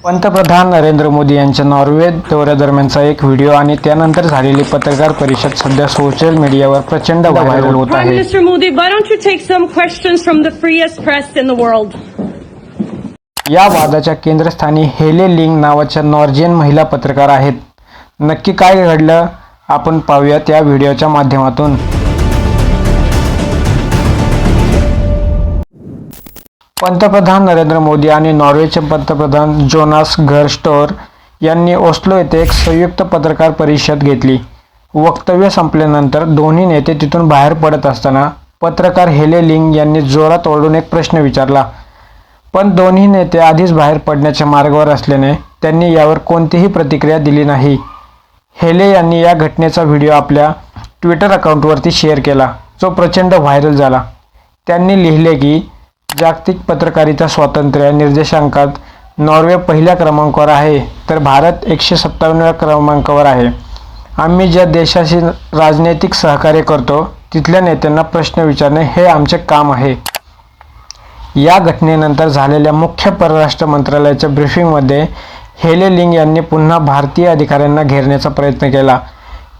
पंतप्रधान नरेंद्र मोदी यांच्या नॉर्वे दौऱ्यादरम्यानचा एक व्हिडिओ आणि त्यानंतर झालेली पत्रकार परिषद सध्या सोशल मीडियावर प्रचंड व्हायरल होत Prime आहे. Minister Modi, why don't you take some questions from the freest press in the world? या वादाच्या केंद्रस्थानी हेले लिंग नावाच्या नॉर्वेजियन महिला पत्रकार आहेत. नक्की काय घडलं आपण पाहूयात या व्हिडिओच्या माध्यमातून. पंतप्रधान नरेंद्र मोदी आणि नॉर्वेचे पंतप्रधान जोनास गाहर स्टोर यांनी ओस्लो येथे एक संयुक्त पत्रकार परिषद घेतली. वक्तव्य संपल्यानंतर दोन्ही नेते तिथून बाहेर पडत असताना पत्रकार हेले लिंग यांनी जोरात ओरडून एक प्रश्न विचारला. पण दोन्ही नेते आधीच बाहेर पडण्याच्या मार्गावर असल्याने त्यांनी यावर कोणतीही प्रतिक्रिया दिली नाही. हेले यांनी या घटनेचा व्हिडिओ आपल्या ट्विटर अकाउंटवरती शेअर केला, जो प्रचंड व्हायरल झाला. त्यांनी लिहिले की जागतिक पत्रकारिता स्वातंत्र्य निर्देशांकात नॉर्वे पहिल्या क्रमांकावर आहे, तर भारत 157व्या क्रमांकावर आहे. आम्ही ज्या देशाशी राजनैतिक सहकार्य करतो तिथल्या नेत्यांना प्रश्न विचारणे हे आमचे काम आहे. या घटनेनंतर झालेल्या मुख्य परराष्ट्र मंत्रालयाच्या ब्रीफिंगमध्ये हेले लिंग यांनी पुन्हा भारतीय अधिकाऱ्यांना घेरण्याचा प्रयत्न केला.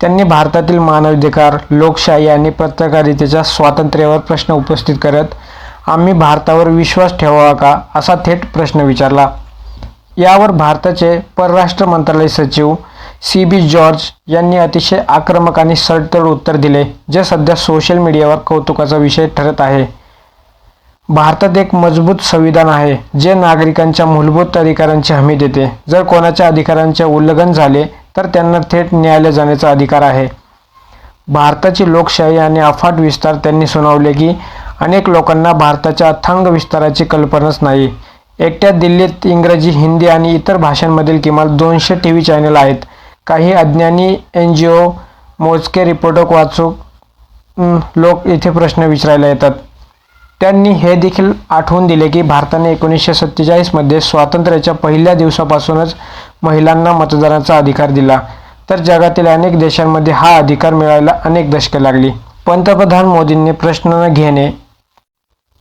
त्यांनी भारतातील मानवाधिकार, लोकशाही आणि पत्रकारितेच्या स्वातंत्र्यावर प्रश्न उपस्थित करत आम्ही भारतावर विश्वास ठेवावा का असा थेट प्रश्न विचारला. यावर भारताचे परराष्ट्र मंत्रालय सचिव CB जॉर्ज यांनी अतिशय आक्रमक आणि सडतड उत्तर दिले, जे सध्या सोशल मीडियावर कौतुकाचा विषय ठरत आहे. भारतात एक मजबूत संविधान आहे, जे नागरिकांच्या मूलभूत अधिकारांची हमी देते. जर कोणाच्या अधिकारांचे उल्लंघन झाले तर त्यांना थेट न्यायालय जाण्याचा अधिकार आहे. भारताची लोकशाही आणि अफाट विस्तार त्यांनी सुनावले की अनेक लोकांना भारताच्या अथांग विस्ताराची कल्पनाच नाही. एकट्या दिल्लीत इंग्रजी, हिंदी आणि इतर भाषांमधील किमान 200 TV चॅनल आहेत. काही अज्ञानी NGO, मोजके रिपोर्टर वाचूक लोक इथे प्रश्न विचारायला येतात. त्यांनी हे देखील आठवून दिले की भारताने 1947 मध्ये स्वातंत्र्याच्या पहिल्या दिवसापासूनच महिलांना मतदानाचा अधिकार दिला, तर जगातील अनेक देशांमध्ये हा अधिकार मिळायला अनेक दशके लागली. पंतप्रधान मोदींनी प्रश्न न घेणे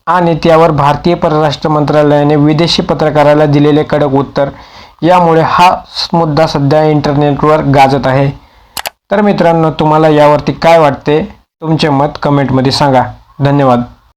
आणि त्यावर भारतीय परराष्ट्र मंत्रालयाने विदेशी पत्रकाराला दिलेले कडक उत्तर, यामुळे हा मुद्दा सध्या इंटरनेटवर गाजत आहे. तर मित्रांनो, तुम्हाला यावरती काय वाटते? तुमचे मत कमेंटमध्ये सांगा. धन्यवाद.